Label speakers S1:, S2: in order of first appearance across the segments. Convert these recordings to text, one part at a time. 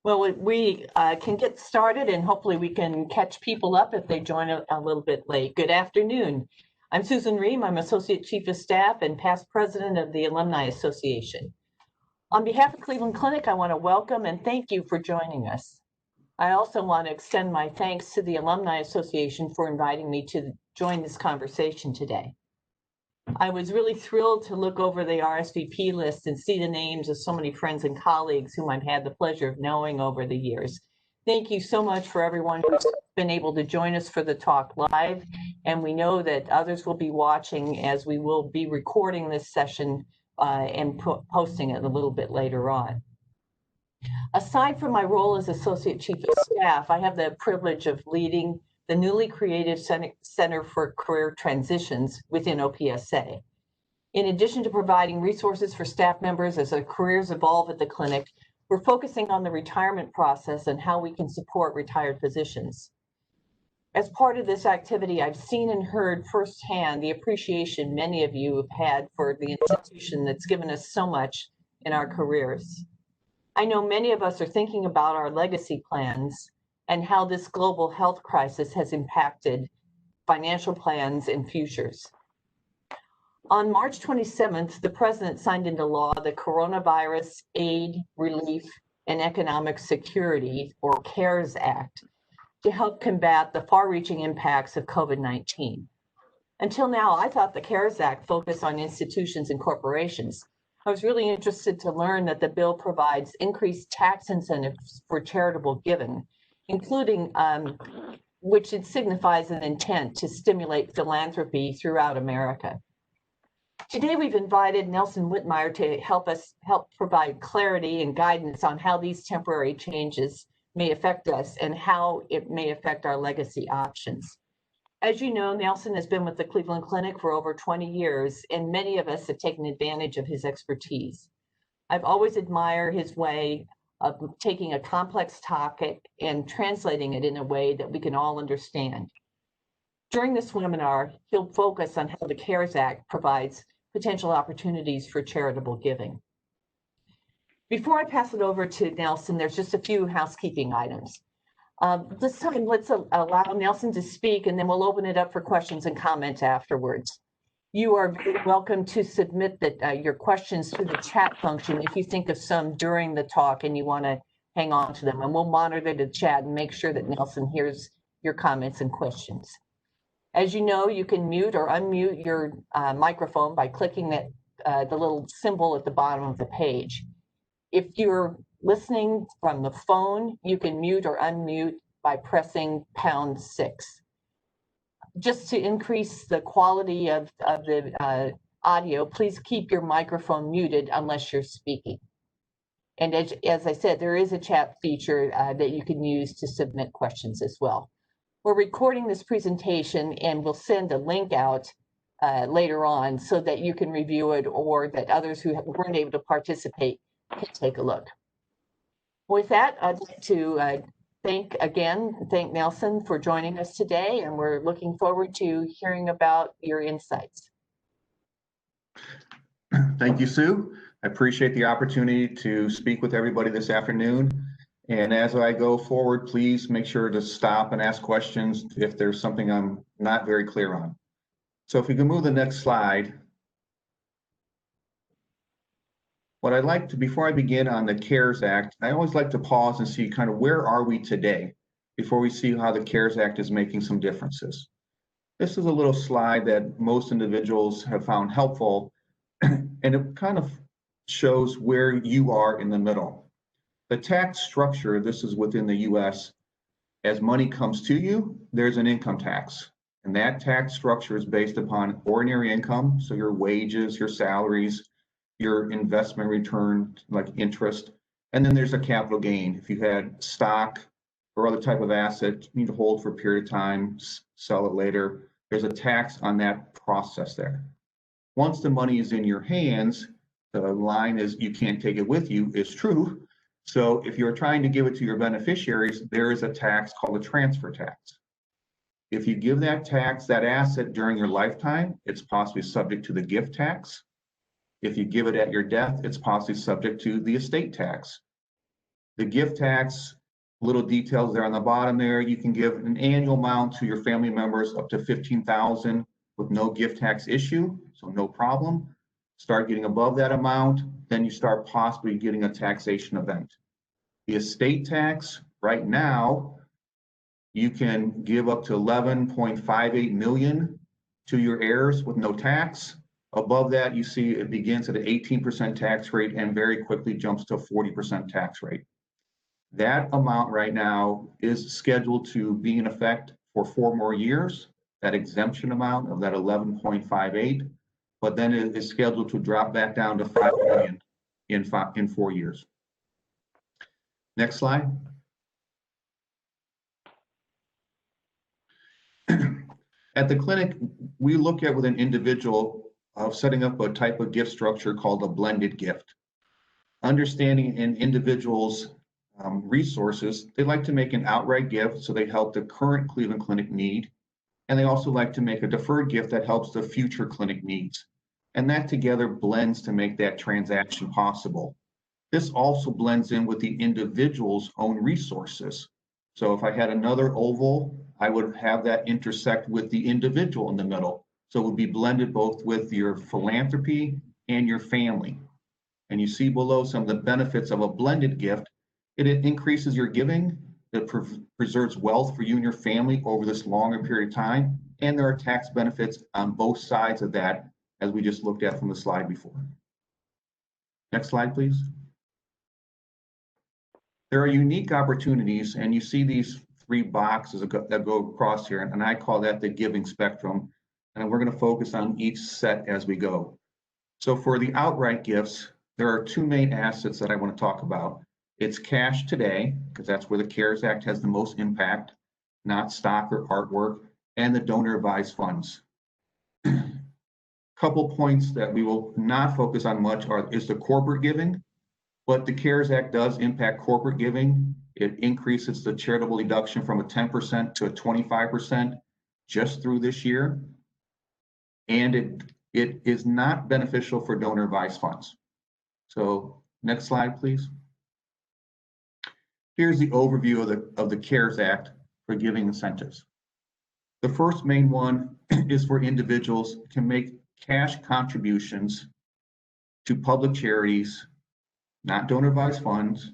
S1: Well, we can get started, and hopefully we can catch people up if they join a little bit late. Good afternoon. I'm Susan Ream. I'm Associate Chief of Staff and past President of the Alumni Association. On behalf of Cleveland Clinic, I want to welcome and thank you for joining us. I also want to extend my thanks to the Alumni Association for inviting me to join this conversation today. I was really thrilled to look over the RSVP list and see the names of so many friends and colleagues whom I've had the pleasure of knowing over the years. Thank you so much for everyone who's been able to join us for the talk live. And we know that others will be watching as we will be recording this session and posting it a little bit later on. Aside from my role as Associate Chief of Staff, I have the privilege of leading the newly created Center for Career Transitions within OPSA. In addition to providing resources for staff members as their careers evolve at the clinic, we're focusing on the retirement process and how we can support retired physicians. As part of this activity, I've seen and heard firsthand the appreciation many of you have had for the institution that's given us so much in our careers. I know many of us are thinking about our legacy plans and how this global health crisis has impacted financial plans and futures. On March 27th, the President signed into law the Coronavirus Aid, Relief, and Economic Security, or CARES Act, to help combat the far-reaching impacts of COVID-19. Until now, I thought the CARES Act focused on institutions and corporations. I was really interested to learn that the bill provides increased tax incentives for charitable giving, including which it signifies an intent to stimulate philanthropy throughout America. Today, we've invited Nelson Whitmire to help provide clarity and guidance on how these temporary changes may affect us and how it may affect our legacy options. As you know, Nelson has been with the Cleveland Clinic for over 20 years, and many of us have taken advantage of his expertise. I've always admired his way of taking a complex topic and translating it in a way that we can all understand. During this webinar, he'll focus on how the CARES Act provides potential opportunities for charitable giving. Before I pass it over to Nelson, there's just a few housekeeping items. This time, let's allow Nelson to speak, and then we'll open it up for questions and comments afterwards. You are welcome to submit your questions through the chat function if you think of some during the talk and you want to hang on to them, and we'll monitor the chat and make sure that Nelson hears your comments and questions. As you know, you can mute or unmute your microphone by clicking the little symbol at the bottom of the page. If you're listening from the phone, you can mute or unmute by pressing #6. Just to increase the quality of the audio, please keep your microphone muted unless you're speaking. And as I said, there is a chat feature that you can use to submit questions as well. We're recording this presentation and we'll send a link out later on so that you can review it or that others who weren't able to participate can take a look. With that, I'd like to thank Nelson for joining us today, and we're looking forward to hearing about your insights.
S2: Thank you, Sue. I appreciate the opportunity to speak with everybody this afternoon. And as I go forward, please make sure to stop and ask questions if there's something I'm not very clear on. So if we can move the next slide. What I'd like to, before I begin on the CARES Act, I always like to pause and see kind of where are we today before we see how the CARES Act is making some differences. This is a little slide that most individuals have found helpful, and it kind of shows where you are in the middle. The tax structure, this is within the US, as money comes to you, there's an income tax. And that tax structure is based upon ordinary income, so your wages, your salaries, your investment return, like interest, and then there's a capital gain. If you had stock or other type of asset you need to hold for a period of time, sell it later, there's a tax on that process there. Once the money is in your hands, the line is you can't take it with you is true. So if you're trying to give it to your beneficiaries, there is a tax called a transfer tax. If you give that tax, that asset during your lifetime, it's possibly subject to the gift tax. If you give it at your death, it's possibly subject to the estate tax. The gift tax, little details there on the bottom there. You can give an annual amount to your family members up to $15,000 with no gift tax issue, so no problem. Start getting above that amount, then you start possibly getting a taxation event. The estate tax, right now, you can give up to 11.58 million to your heirs with no tax. Above that, you see it begins at an 18% tax rate and very quickly jumps to a 40% tax rate. That amount right now is scheduled to be in effect for 4 more years, that exemption amount of that 11.58, but then it is scheduled to drop back down to 5 million in 4 years. Next slide. At the clinic, we look at with an individual of setting up a type of gift structure called a blended gift. Understanding an individual's resources, they like to make an outright gift so they help the current Cleveland Clinic need, and they also like to make a deferred gift that helps the future clinic needs. And that together blends to make that transaction possible. This also blends in with the individual's own resources. So if I had another oval, I would have that intersect with the individual in the middle. So it would be blended both with your philanthropy and your family. And you see below some of the benefits of a blended gift. It increases your giving, it preserves wealth for you and your family over this longer period of time, and there are tax benefits on both sides of that, as we just looked at from the slide before. Next slide, please. There are unique opportunities, and you see these 3 boxes that go across here, and I call that the giving spectrum, and we're going to focus on each set as we go. So for the outright gifts, there are 2 main assets that I want to talk about. It's cash today, because that's where the CARES Act has the most impact, not stock or artwork, and the donor advised funds. Couple points that we will not focus on much is the corporate giving, but the CARES Act does impact corporate giving. It increases the charitable deduction from a 10% to a 25% just through this year. And it is not beneficial for donor advised funds. So next slide, please. Here's the overview of the CARES Act for giving incentives. The first main one is for individuals to make cash contributions to public charities, not donor advised funds,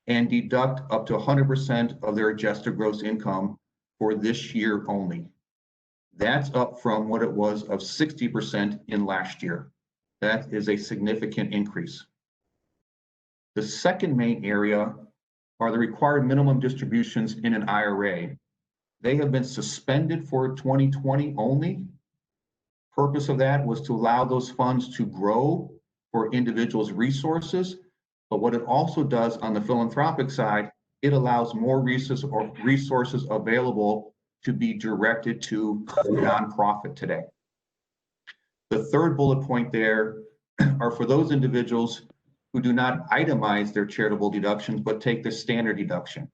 S2: and deduct up to 100% of their adjusted gross income for this year only. That's up from what it was of 60% in last year. That is a significant increase. The second main area are the required minimum distributions in an IRA. They have been suspended for 2020 only. Purpose of that was to allow those funds to grow for individuals' resources. But what it also does on the philanthropic side, it allows more resources available to be directed to nonprofit today. The third bullet point there are for those individuals who do not itemize their charitable deductions, but take the standard deduction.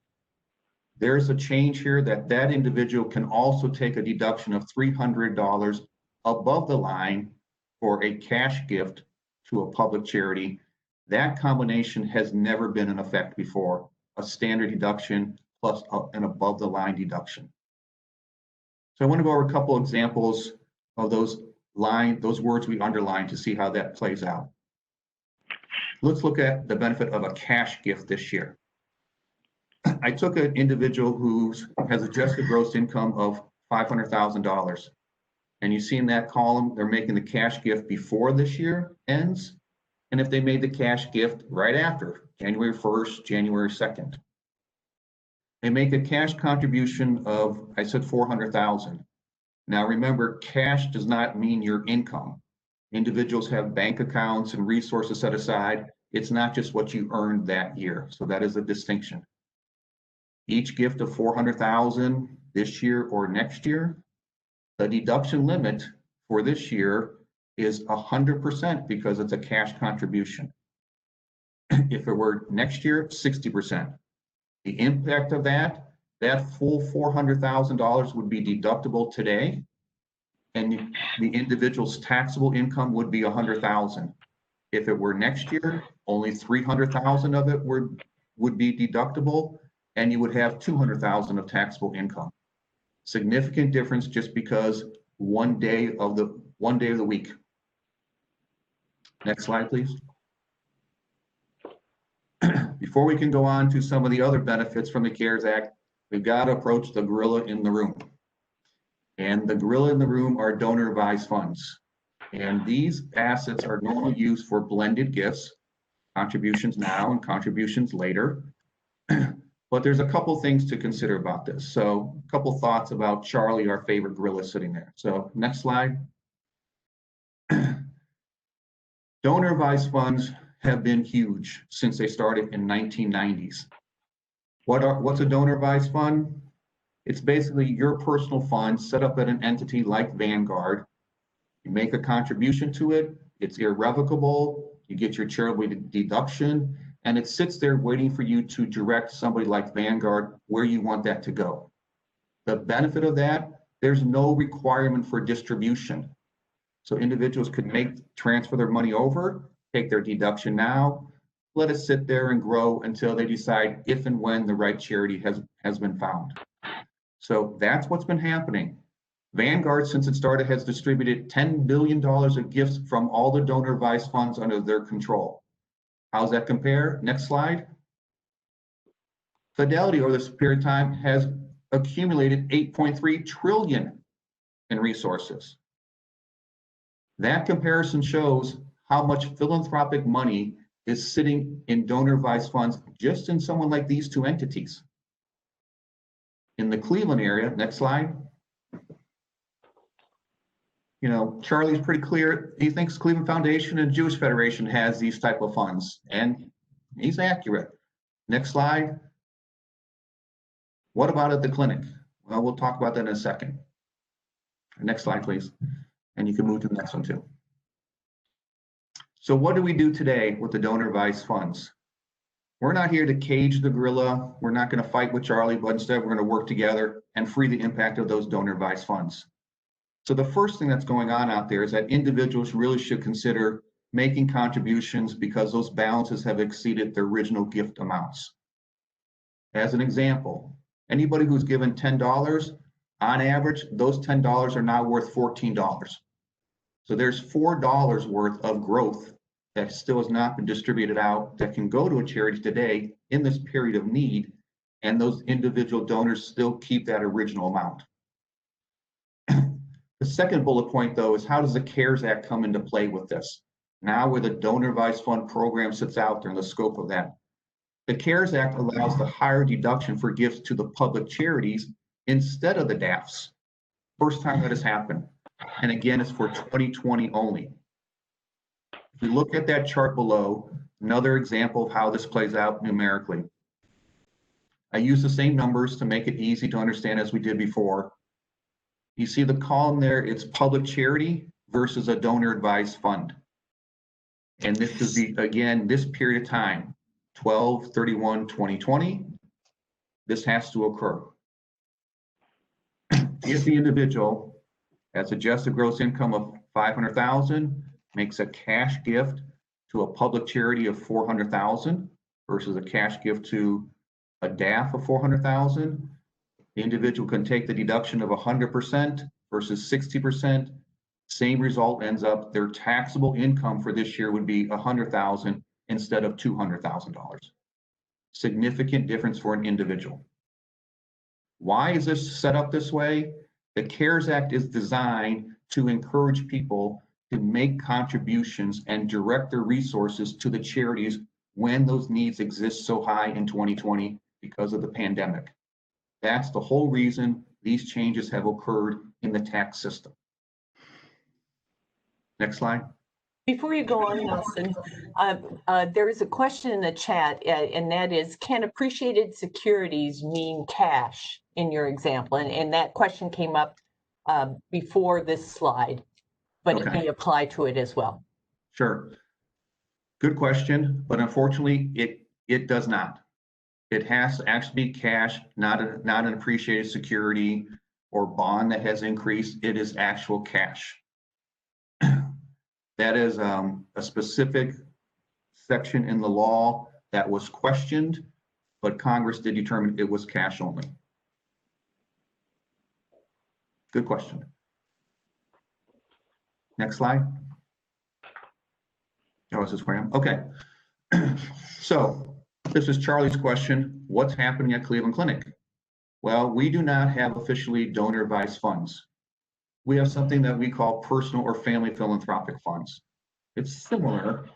S2: There's a change here that individual can also take a deduction of $300 above the line for a cash gift to a public charity. That combination has never been in effect before, a standard deduction plus an above the line deduction. So I want to go over a couple examples of those words we underlined to see how that plays out. Let's look at the benefit of a cash gift this year. I took an individual who has adjusted gross income of $500,000. And you see in that column, they're making the cash gift before this year ends. And if they made the cash gift right after, January 1st, January 2nd. They make a cash contribution of, I said $400,000. Now remember, cash does not mean your income. Individuals have bank accounts and resources set aside. It's not just what you earned that year. So that is a distinction. Each gift of $400,000 this year or next year, the deduction limit for this year is 100% because it's a cash contribution. If it were next year, 60%. The impact of that full $400,000 would be deductible today, and the individual's taxable income would be $100,000. If it were next year, only $300,000 of it would be deductible, and you would have 200,000 of taxable income. Significant difference just because one day of the week. Next slide, please. Before we can go on to some of the other benefits from the CARES Act, we've got to approach the gorilla in the room. And the gorilla in the room are donor advised funds. And these assets are normally used for blended gifts, contributions now and contributions later. But there's a couple things to consider about this. So a couple thoughts about Charlie, our favorite gorilla sitting there. So next slide. Donor advised funds have been huge since they started in 1990s. What's a donor advised fund? It's basically your personal fund set up at an entity like Vanguard. You make a contribution to it, it's irrevocable, you get your charitable deduction, and it sits there waiting for you to direct somebody like Vanguard where you want that to go. The benefit of that, there's no requirement for distribution. So individuals could transfer their money over, take their deduction now, let it sit there and grow until they decide if and when the right charity has been found. So that's what's been happening. Vanguard, since it started, has distributed $10 billion of gifts from all the donor advised funds under their control. How's that compare? Next slide. Fidelity, over this period of time, has accumulated 8.3 trillion in resources. That comparison shows how much philanthropic money is sitting in donor advised funds just in someone like these two entities. In the Cleveland area, next slide. You know, Charlie's pretty clear. He thinks Cleveland Foundation and Jewish Federation has these type of funds, and he's accurate. Next slide. What about at the clinic? Well, we'll talk about that in a second. Next slide, please. And you can move to the next one too. So what do we do today with the donor advised funds? We're not here to cage the gorilla. We're not going to fight with Charlie, but instead we're going to work together and free the impact of those donor advised funds. So the first thing that's going on out there is that individuals really should consider making contributions because those balances have exceeded their original gift amounts. As an example, anybody who's given $10, on average, those $10 are now worth $14. So there's $4 worth of growth that still has not been distributed out that can go to a charity today in this period of need, and those individual donors still keep that original amount. The second bullet point, though, is how does the CARES Act come into play with this? Now where the donor advised fund program sits out there in the scope of that. The CARES Act allows the higher deduction for gifts to the public charities instead of the DAFs. First time that has happened. And again, it's for 2020 only. If we look at that chart below, another example of how this plays out numerically. I use the same numbers to make it easy to understand as we did before. You see the column there, it's public charity versus a donor advised fund. And this is the, again, this period of time, 12/31/2020, this has to occur. If the individual has adjusted gross income of 500,000, makes a cash gift to a public charity of 400,000 versus a cash gift to a DAF of 400,000, the individual can take the deduction of 100% versus 60%. Same result ends up, their taxable income for this year would be 100,000 instead of $200,000. Significant difference for an individual. Why is this set up this way? The CARES Act is designed to encourage people to make contributions and direct their resources to the charities when those needs exist so high in 2020 because of the pandemic. That's the whole reason these changes have occurred in the tax system. Next slide.
S1: Before you go on, Nelson, there is a question in the chat, and that is, can appreciated securities mean cash in your example? And that question came up before this slide, but
S2: Okay.
S1: it may apply to it as well.
S2: Sure. Good question, but unfortunately, it does not. It has to actually be cash, not an appreciated security or bond that has increased. It is actual cash. That is a specific section in the law that was questioned but Congress did determine it was cash only. Good question. Next slide. Oh, this is Graham. Okay. So this is Charlie's question. What's happening at Cleveland Clinic? Well, we do not have officially donor advised funds. We have something that we call personal or family philanthropic funds. It's similar.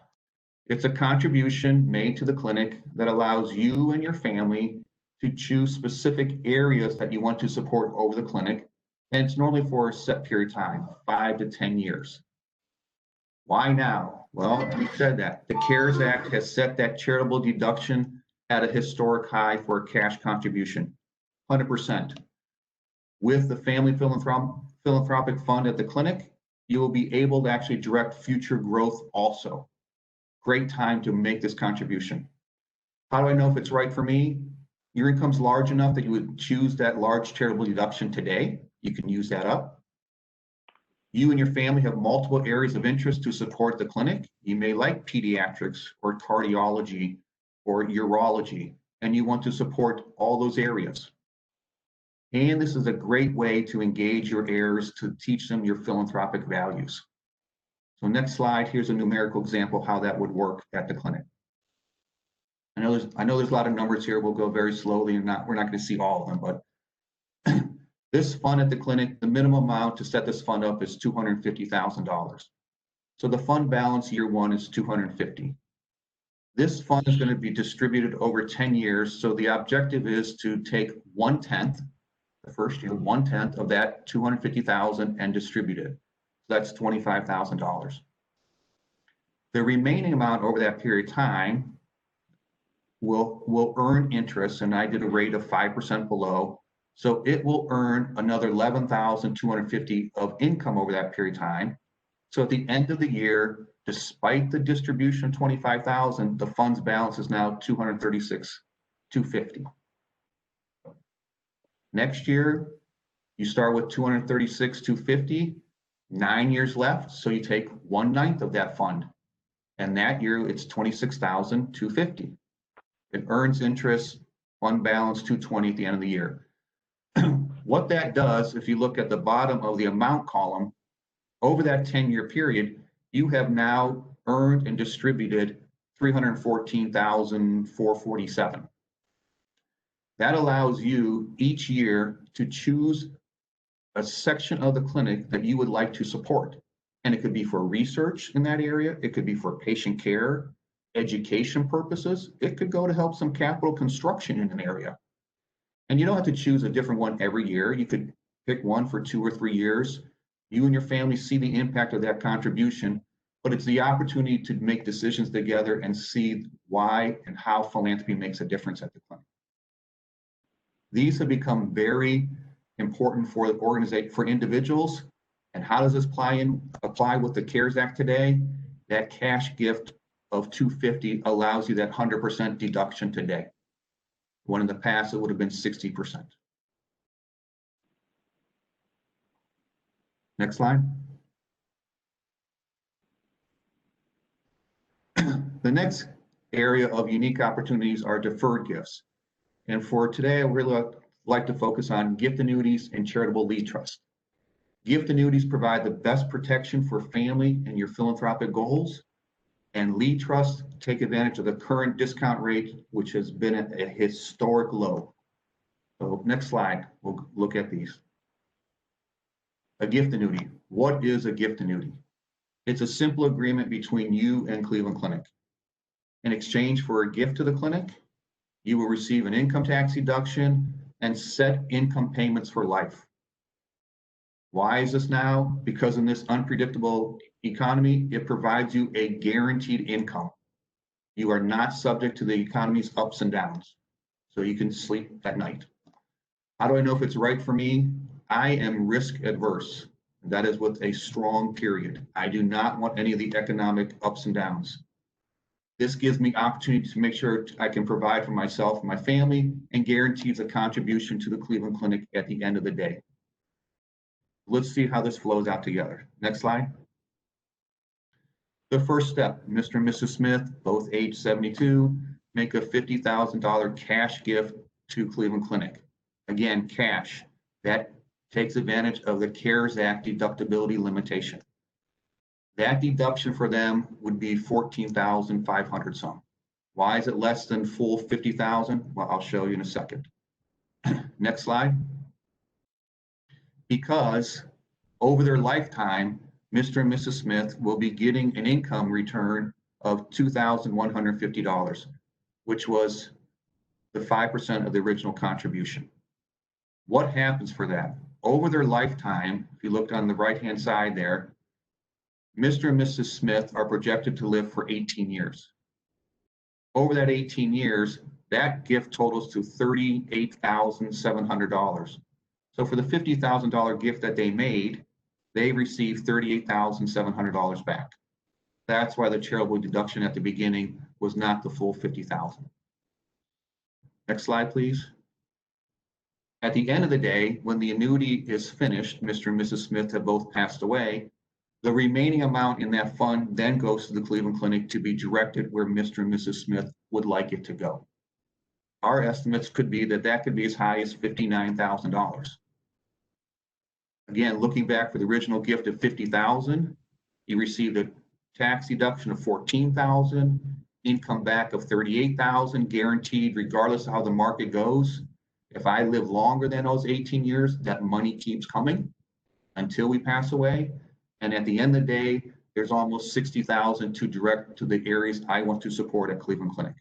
S2: It's a contribution made to the clinic that allows you and your family to choose specific areas that you want to support over the clinic. And it's normally for a set period of time, 5 to 10 years. Why now? Well, we said that the CARES Act has set that charitable deduction at a historic high for a cash contribution, 100%. With the Family Philanthropic Fund at the clinic, you will be able to actually direct future growth also. Great time to make this contribution. How do I know if it's right for me? Your income's large enough that you would choose that large charitable deduction today. You can use that up. You and your family have multiple areas of interest to support the clinic. You may like pediatrics or cardiology or urology, and you want to support all those areas. And this is a great way to engage your heirs to teach them your philanthropic values. So next slide, here's a numerical example of how that would work at the clinic. I know there's a lot of numbers here. We'll go very slowly and we're not going to see all of them, but this fund at the clinic, the minimum amount to set this fund up is $250,000. So the fund balance year one is $250,000. This fund is going to be distributed over 10 years. So the objective is to take 1/10, the first year, 1/10 of that $250,000 and distribute it. So that's $25,000. The remaining amount over that period of time will earn interest, and I did a rate of 5% below. So it will earn another $11,250 of income over that period of time. So at the end of the year, despite the distribution of $25,000, the fund's balance is now $236,250. Next year, you start with $236,250, 9 years left. So you take 1/9 of that fund. And that year it's $26,250. It earns interest, fund balance $220 at the end of the year. What that does, if you look at the bottom of the amount column, over that 10-year period, you have now earned and distributed $314,447. That allows you each year to choose a section of the clinic that you would like to support. And it could be for research in that area. It could be for patient care, education purposes. It could go to help some capital construction in an area. And you don't have to choose a different one every year. You could pick one for 2 or 3 years. You and your family see the impact of that contribution, but it's the opportunity to make decisions together and see why and how philanthropy makes a difference at the clinic. These have become very important for the organization, for individuals. And how does this apply with the CARES Act today? That cash gift of $250 allows you that 100% deduction today. When in the past, it would have been 60%. Next slide. The next area of unique opportunities are deferred gifts. And for today, I really like to focus on gift annuities and charitable lead trust. Gift annuities provide the best protection for family and your philanthropic goals. And lead trusts take advantage of the current discount rate, which has been at a historic low. So next slide, we'll look at these. A gift annuity. What is a gift annuity? It's a simple agreement between you and Cleveland Clinic. In exchange for a gift to the clinic, you will receive an income tax deduction and set income payments for life. Why is this now? Because in this unpredictable economy, it provides you a guaranteed income. You are not subject to the economy's ups and downs, so you can sleep at night. How do I know if it's right for me? I am risk adverse. That is with a strong period. I do not want any of the economic ups and downs. This gives me opportunity to make sure I can provide for myself and my family and guarantees a contribution to the Cleveland Clinic at the end of the day. Let's see how this flows out together. Next slide. The first step, Mr. and Mrs. Smith, both age 72, make a $50,000 cash gift to Cleveland Clinic. Again, cash. That takes advantage of the CARES Act deductibility limitation. That deduction for them would be $14,500 some. Why is it less than full $50,000? Well, I'll show you in a second. Next slide. Because over their lifetime, Mr. and Mrs. Smith will be getting an income return of $2,150, which was the 5% of the original contribution. What happens for that? Over their lifetime, if you look on the right-hand side there, Mr. and Mrs. Smith are projected to live for 18 years. Over that 18 years, that gift totals to $38,700. So for the $50,000 gift that they made, they received $38,700 back. That's why the charitable deduction at the beginning was not the full $50,000. Next slide, please. At the end of the day, when the annuity is finished, Mr. and Mrs. Smith have both passed away, the remaining amount in that fund then goes to the Cleveland Clinic to be directed where Mr. and Mrs. Smith would like it to go. Our estimates could be that that could be as high as $59,000. Again, looking back for the original gift of $50,000, he received a tax deduction of $14,000, income back of $38,000, guaranteed regardless of how the market goes. If I live longer than those 18 years, that money keeps coming until we pass away. And at the end of the day, there's almost $60,000 to direct to the areas I want to support at Cleveland Clinic.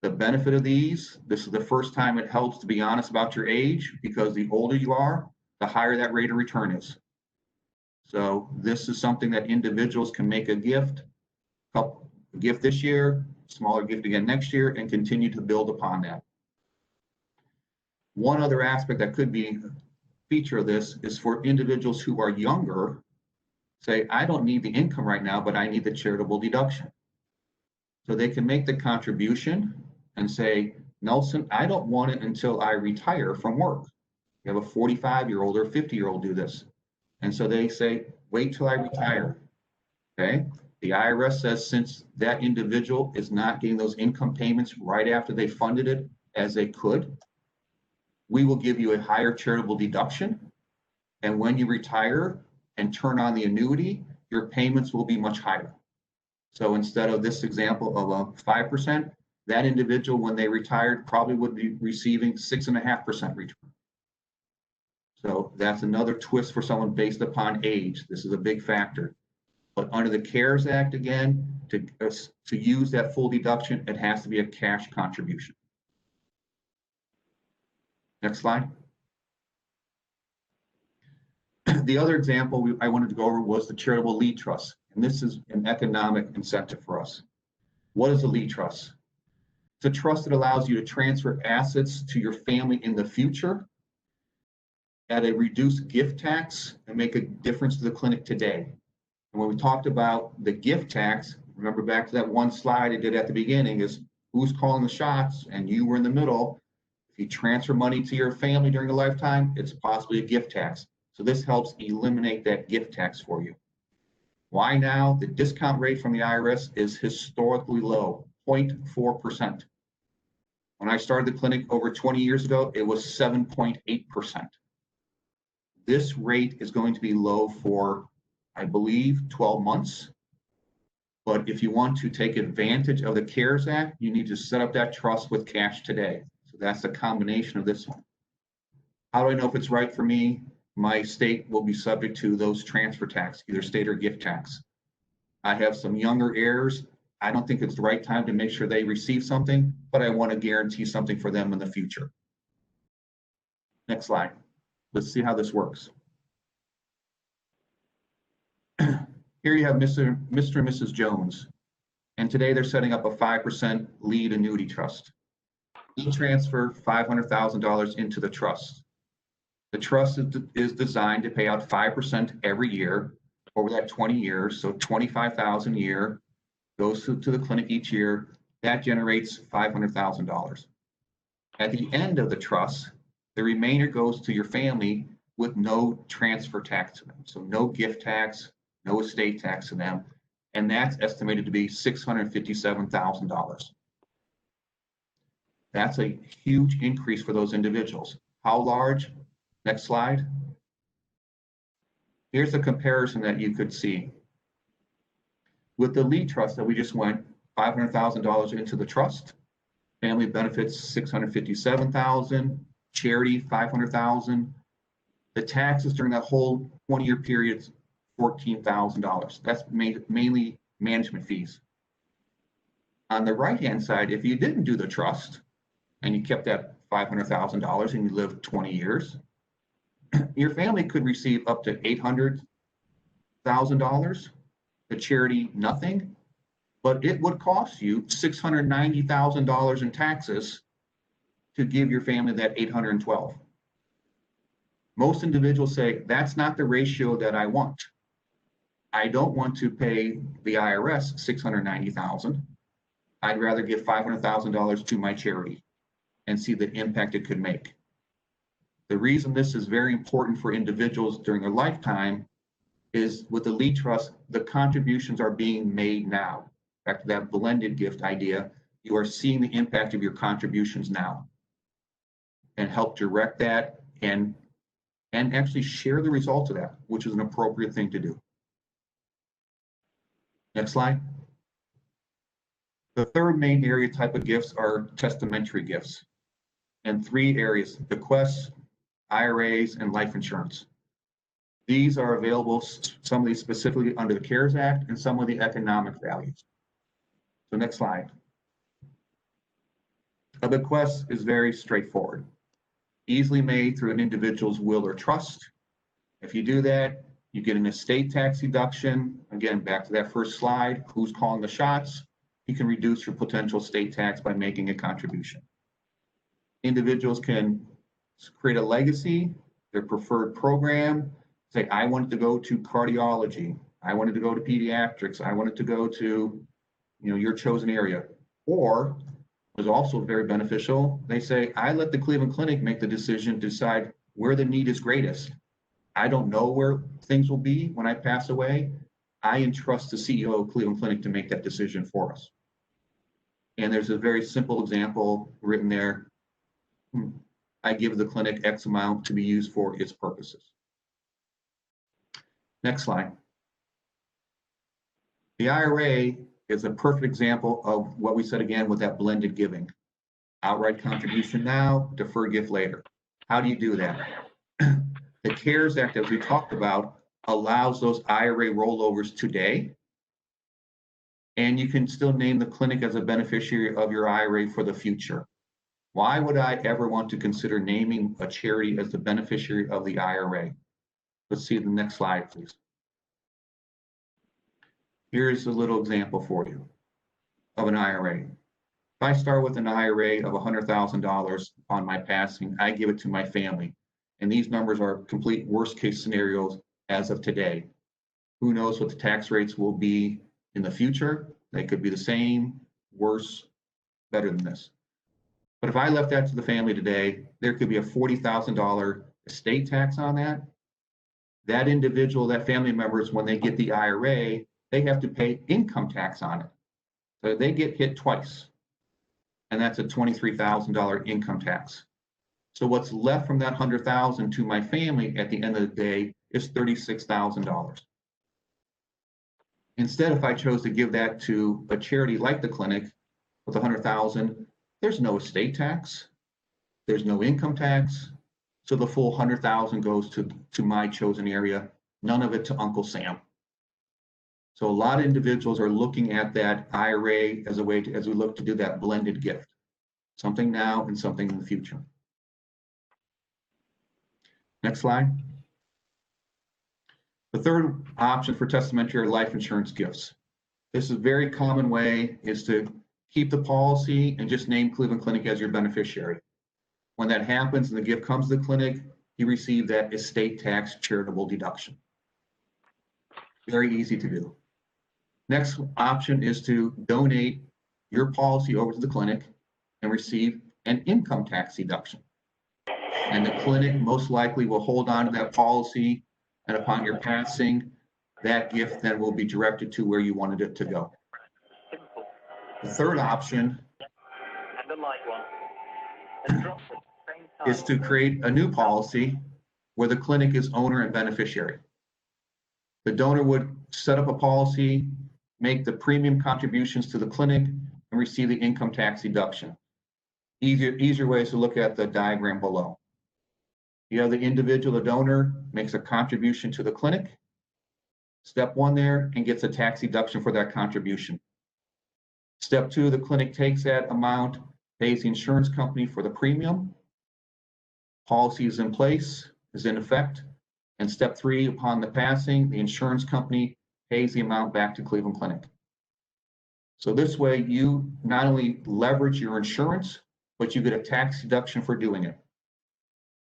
S2: The benefit of these, this is the first time it helps to be honest about your age, because the older you are, the higher that rate of return is. So this is something that individuals can make a gift this year, smaller gift again next year, and continue to build upon that. One other aspect that could be a feature of this is for individuals who are younger, say, I don't need the income right now, but I need the charitable deduction. So they can make the contribution and say, Nelson, I don't want it until I retire from work. You have a 45-year-old or 50-year-old do this. And so they say, wait till I retire. Okay. The IRS says since that individual is not getting those income payments right after they funded it as they could, we will give you a higher charitable deduction. And when you retire and turn on the annuity, your payments will be much higher. So instead of this example of a 5%, that individual, when they retired, probably would be receiving 6.5% return. So that's another twist for someone based upon age. This is a big factor. But under the CARES Act, again, to use that full deduction, it has to be a cash contribution. Next slide. The other example I wanted to go over was the charitable lead trust. And this is an economic incentive for us. What is a lead trust? It's a trust that allows you to transfer assets to your family in the future at a reduced gift tax and make a difference to the clinic today. And when we talked about the gift tax, remember back to that one slide I did at the beginning, is who's calling the shots, and you were in the middle. If you transfer money to your family during a lifetime, it's possibly a gift tax. So this helps eliminate that gift tax for you. Why now? The discount rate from the IRS is historically low, 0.4%. When I started the clinic over 20 years ago, it was 7.8%. This rate is going to be low for, I believe, 12 months. But if you want to take advantage of the CARES Act, you need to set up that trust with cash today. So that's the combination of this one. How do I know if it's right for me? My state will be subject to those transfer tax, either state or gift tax. I have some younger heirs. I don't think it's the right time to make sure they receive something, but I want to guarantee something for them in the future. Next slide. Let's see how this works. Here you have Mr. and Mrs. Jones, and today they're setting up a 5% lead annuity trust. Each transfer $500,000 into the trust. The trust is designed to pay out 5% every year over that 20 years, so $25,000 a year goes to the clinic each year. That generates $500,000. At the end of the trust, the remainder goes to your family with no transfer tax to them, so no gift tax, no estate tax to them, and that's estimated to be $657,000. That's a huge increase for those individuals. How large? Next slide. Here's a comparison that you could see. With the lead trust that we just went, $500,000 into the trust, family benefits $657,000, charity $500,000. The taxes during that whole 20-year period, $14,000. That's mainly management fees. On the right-hand side, if you didn't do the trust and you kept that $500,000 and you lived 20 years, your family could receive up to $800,000. The charity, nothing, but it would cost you $690,000 in taxes to give your family that $812,000. Most individuals say, that's not the ratio that I want. I don't want to pay the IRS $690,000. I'd rather give $500,000 to my charity and see the impact it could make. The reason this is very important for individuals during their lifetime is with the lead trust, the contributions are being made now. Back to that blended gift idea, you are seeing the impact of your contributions now and help direct that and actually share the results of that, which is an appropriate thing to do. Next slide. The third main area type of gifts are testamentary gifts, and 3 areas: bequests, IRAs, and life insurance. These are available, some of these specifically under the CARES Act and some of the economic values. So next slide. A bequest is very straightforward, easily made through an individual's will or trust. If you do that, you get an estate tax deduction. Again, back to that first slide, who's calling the shots? You can reduce your potential state tax by making a contribution. Individuals can create a legacy, their preferred program, say, I wanted to go to cardiology, I wanted to go to pediatrics, I wanted to go to your chosen area. Or, was also very beneficial, they say, I let the Cleveland Clinic make the decision to decide where the need is greatest. I don't know where things will be when I pass away. I entrust the CEO of Cleveland Clinic to make that decision for us. And there's a very simple example written there. I give the clinic X amount to be used for its purposes. Next slide. The IRA is a perfect example of what we said again with that blended giving. Outright contribution now, deferred gift later. How do you do that? The CARES Act, as we talked about, allows those IRA rollovers today, and you can still name the clinic as a beneficiary of your IRA for the future. Why would I ever want to consider naming a charity as the beneficiary of the IRA? Let's see the next slide, please. Here's a little example for you of an IRA. If I start with an IRA of $100,000 on my passing, I give it to my family. And these numbers are complete worst case scenarios as of today. Who knows what the tax rates will be in the future? They could be the same, worse, better than this. But if I left that to the family today, there could be a $40,000 estate tax on that. That individual, that family members, when they get the IRA, they have to pay income tax on it. So they get hit twice. And that's a $23,000 income tax. So what's left from that $100,000 to my family at the end of the day is $36,000. Instead, if I chose to give that to a charity like the clinic with $100,000, there's no estate tax, there's no income tax, so the full $100,000 goes to my chosen area, none of it to Uncle Sam. So a lot of individuals are looking at that IRA as a way to, as we look to do that blended gift, something now and something in the future. Next slide. The third option for testamentary are life insurance gifts. This is a very common way is to keep the policy and just name Cleveland Clinic as your beneficiary. When that happens and the gift comes to the clinic, you receive that estate tax charitable deduction. Very easy to do. Next option is to donate your policy over to the clinic and receive an income tax deduction. And the clinic most likely will hold on to that policy, and upon your passing, that gift then will be directed to where you wanted it to go. The third option is to create a new policy where the clinic is owner and beneficiary. The donor would set up a policy, make the premium contributions to the clinic, and receive the income tax deduction. Easier ways to look at the diagram below. You have the individual, the donor, makes a contribution to the clinic. Step one there, and gets a tax deduction for that contribution. Step two, the clinic takes that amount, pays the insurance company for the premium. Policy is in place, is in effect. And step three, upon the passing, the insurance company pays the amount back to Cleveland Clinic. So this way, you not only leverage your insurance, but you get a tax deduction for doing it.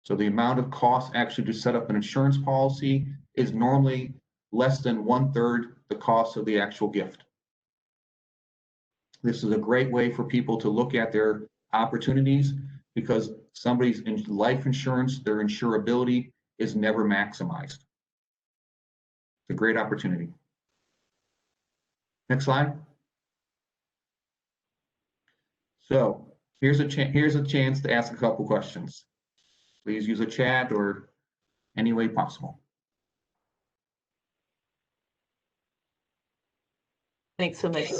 S2: So the amount of cost actually to set up an insurance policy is normally less than 1/3 the cost of the actual gift. This is a great way for people to look at their opportunities because somebody's in life insurance, their insurability is never maximized. It's a great opportunity. Next slide. So here's a chance to ask a couple questions. Please use a chat or any way possible.
S1: Thanks so much.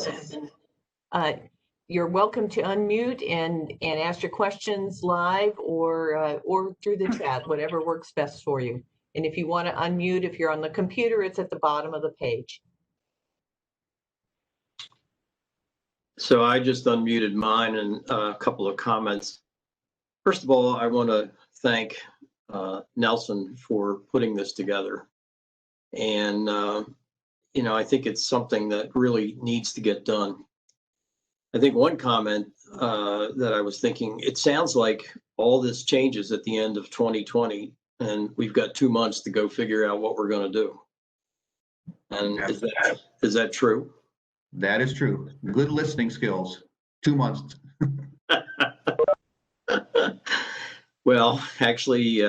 S1: You're welcome to unmute and ask your questions live or through the chat, whatever works best for you. And if you want to unmute, if you're on the computer, it's at the bottom of the page.
S3: So I just unmuted mine and a couple of comments. First of all, I want to thank Nelson for putting this together. And, you know, I think it's something that really needs to get done. I think one comment that I was thinking, it sounds like all this changes at the end of 2020, and we've got 2 months to go figure out what we're going to do. And is that true?
S2: That is true. Good listening skills. 2 months.
S3: Well, actually,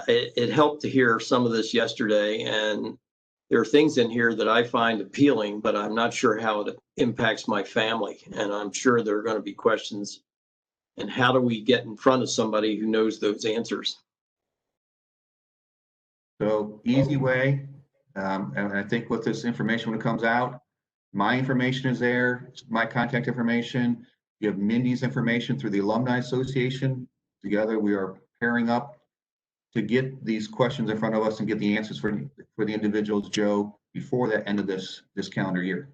S3: it helped to hear some of this yesterday, and there are things in here that I find appealing, but I'm not sure how it impacts my family. And I'm sure there are going to be questions. And how do we get in front of somebody who knows those answers?
S2: So easy way, and I think with this information when it comes out, my information is there, my contact information. You have Mindy's information through the Alumni Association. Together we are pairing up to get these questions in front of us and get the answers for the individuals, Joe, before the end of this calendar year.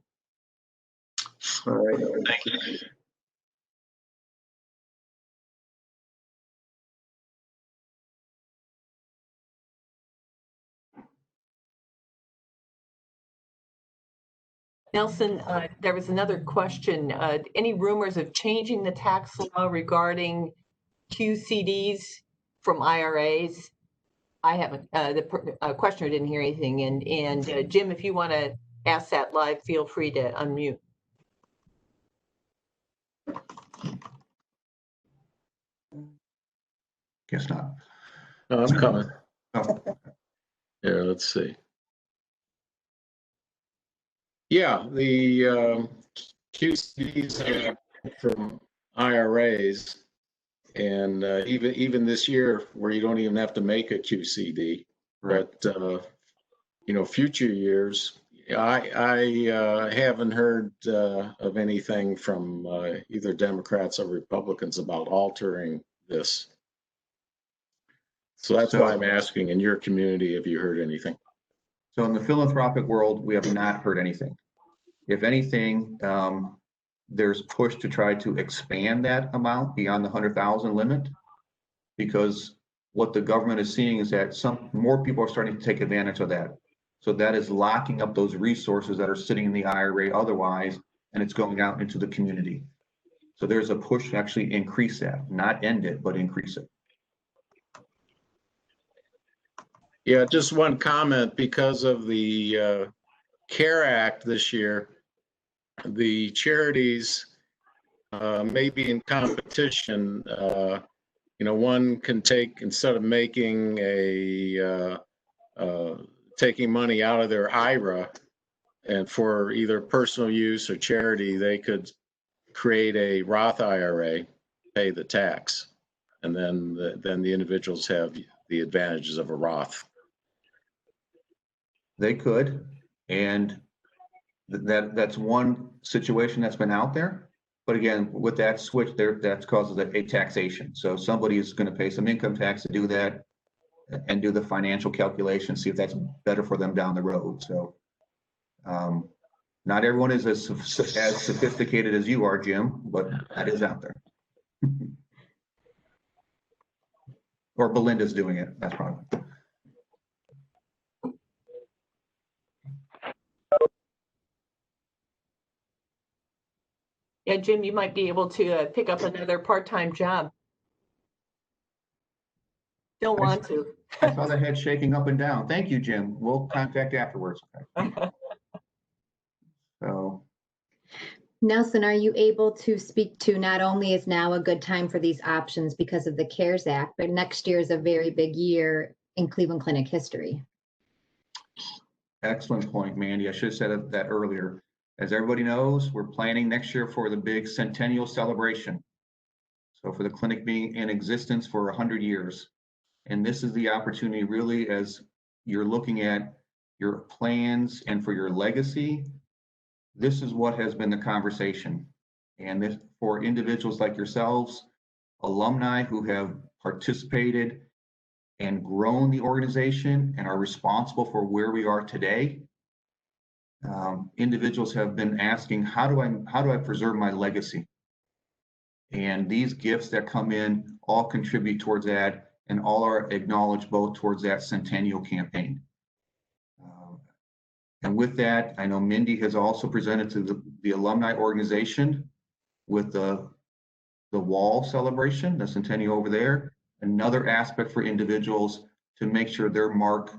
S3: All right, thank you.
S1: Nelson, there was another question. Any rumors of changing the tax law regarding QCDs from IRAs? I haven't, the questioner didn't hear anything. And Jim, if you want to ask that live, feel free to unmute.
S2: Guess not.
S4: No, I'm coming.
S2: Oh.
S4: Here, let's see. Yeah, the QCDs are from IRAs, and even this year, where you don't even have to make a QCD,
S2: Right.
S4: but you know, future years, I haven't heard of anything from either Democrats or Republicans about altering this. So that's why I'm asking, in your community, have you heard anything?
S2: So in the philanthropic world, we have not heard anything. If anything, there's push to try to expand that amount beyond the 100,000 limit, because what the government is seeing is that some more people are starting to take advantage of that. So that is locking up those resources that are sitting in the IRA otherwise, and it's going out into the community. So there's a push to actually increase that, not end it, but increase it.
S4: Yeah, just one comment. Because of the CARE Act this year, the charities may be in competition. You know, one can take, instead of making taking money out of their IRA and for either personal use or charity, they could create a Roth IRA pay the tax. And then the individuals have the advantages of a Roth.
S2: They could, and that's one situation that's been out there. But again, with that switch there, that causes a taxation. So somebody is going to pay some income tax to do that and do the financial calculation, see if that's better for them down the road. So not everyone is as sophisticated as you are, Jim, but that is out there. Or Belinda's doing it, that's probably.
S1: Yeah, Jim, you might be able to pick up another part-time job. Don't want to.
S2: I saw the head shaking up and down. Thank you, Jim. We'll contact afterwards. So,
S5: Nelson, are you able to speak to, not only is now a good time for these options because of the CARES Act, but next year is a very big year in Cleveland Clinic history?
S2: excellent point, Mandy. I should have said that earlier. As everybody knows, we're planning next year for the big centennial celebration. So for the clinic being in existence for 100 years. And this is the opportunity really, as you're looking at your plans and for your legacy, this is what has been the conversation. And this, for individuals like yourselves, alumni who have participated and grown the organization and are responsible for where we are today. Individuals have been asking, how do I preserve my legacy? And these gifts that come in all contribute towards that, and all are acknowledged both towards that centennial campaign. And with that, I know Mindy has also presented to the alumni organization with the wall celebration, the centennial over there, another aspect for individuals to make sure their mark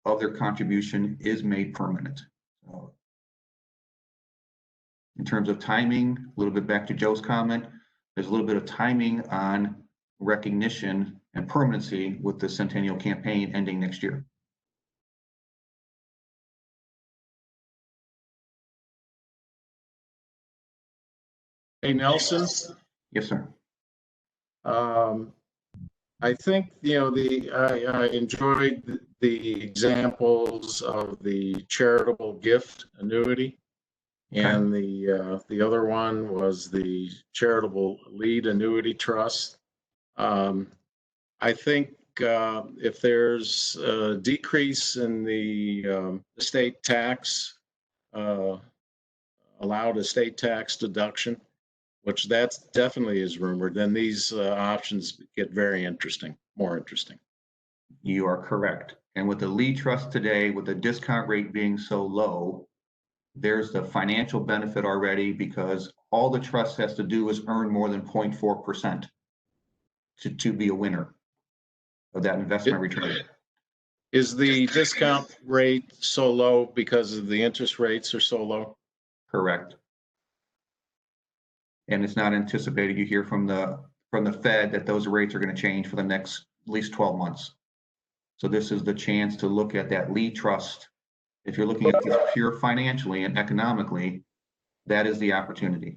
S2: of their contribution is made permanent. In terms of timing, a little bit back to Joe's comment, there's a little bit of timing on recognition and permanency with the centennial campaign ending next year.
S4: Hey, Nelson.
S2: Yes, sir.
S4: I think, I enjoyed the examples of the charitable gift annuity. And the other one was the charitable lead annuity trust. I think if there's a decrease in the estate tax, allowed estate tax deduction, which that's definitely is rumored, then these options get very interesting, more interesting.
S2: You are correct. And with the lead trust today, with the discount rate being so low, there's the financial benefit already, because all the trust has to do is earn more than 0.4% to be a winner of that investment return.
S4: Is the discount rate so low because of the interest rates are so low?
S2: Correct. And it's not anticipated. You hear from the Fed that those rates are going to change for the next at least 12 months. So this is the chance to look at that lead trust. If you're looking at this pure financially and economically, that is the opportunity.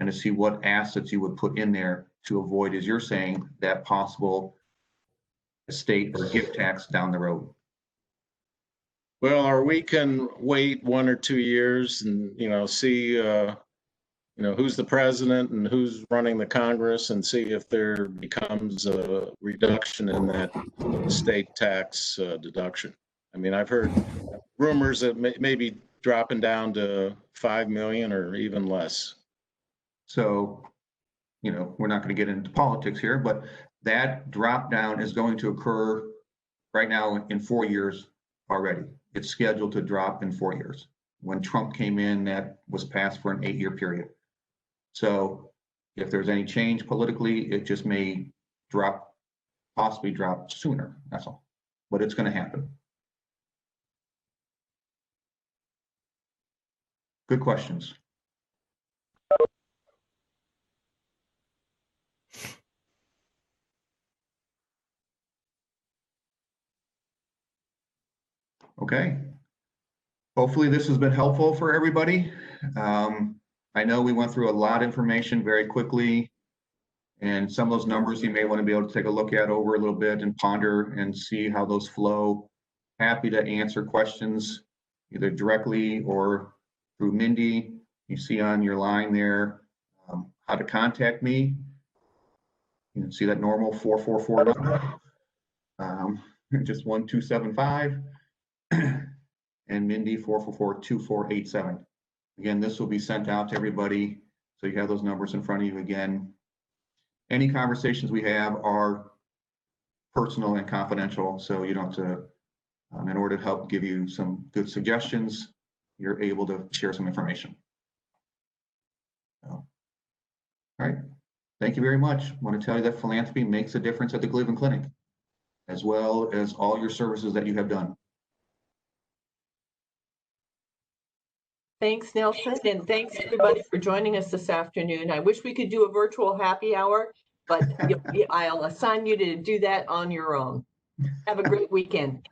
S2: And to see what assets you would put in there to avoid, as you're saying, that possible estate or gift tax down the road.
S4: Well, or we can wait 1 or 2 years and, see, who's the president and who's running the Congress, and see if there becomes a reduction in that estate tax deduction. I mean, I've heard rumors that maybe dropping down to 5 million or even less.
S2: So, we're not going to get into politics here, but that drop down is going to occur right now in 4 years already. It's scheduled to drop in 4 years. When Trump came in, that was passed for an 8-year period. So if there's any change politically, it just may possibly drop sooner, that's all. But it's going to happen. Good questions. Okay. Hopefully this has been helpful for everybody. I know we went through a lot of information very quickly, And some of those numbers you may want to be able to take a look at over a little bit and ponder and see how those flow. Happy to answer questions either directly or through Mindy. You see on your line there how to contact me. You can see that normal 444 number, just 1275, and Mindy 444-2487. Again, this will be sent out to everybody, so you have those numbers in front of you again. Any conversations we have are personal and confidential, so you don't have to, in order to help give you some good suggestions, you're able to share some information. So, all right, thank you very much. I want to tell you that philanthropy makes a difference at the Cleveland Clinic, as well as all your services that you have done.
S1: Thanks, Nelson, and thanks everybody for joining us this afternoon. I wish we could do a virtual happy hour, but I'll assign you to do that on your own. Have a great weekend.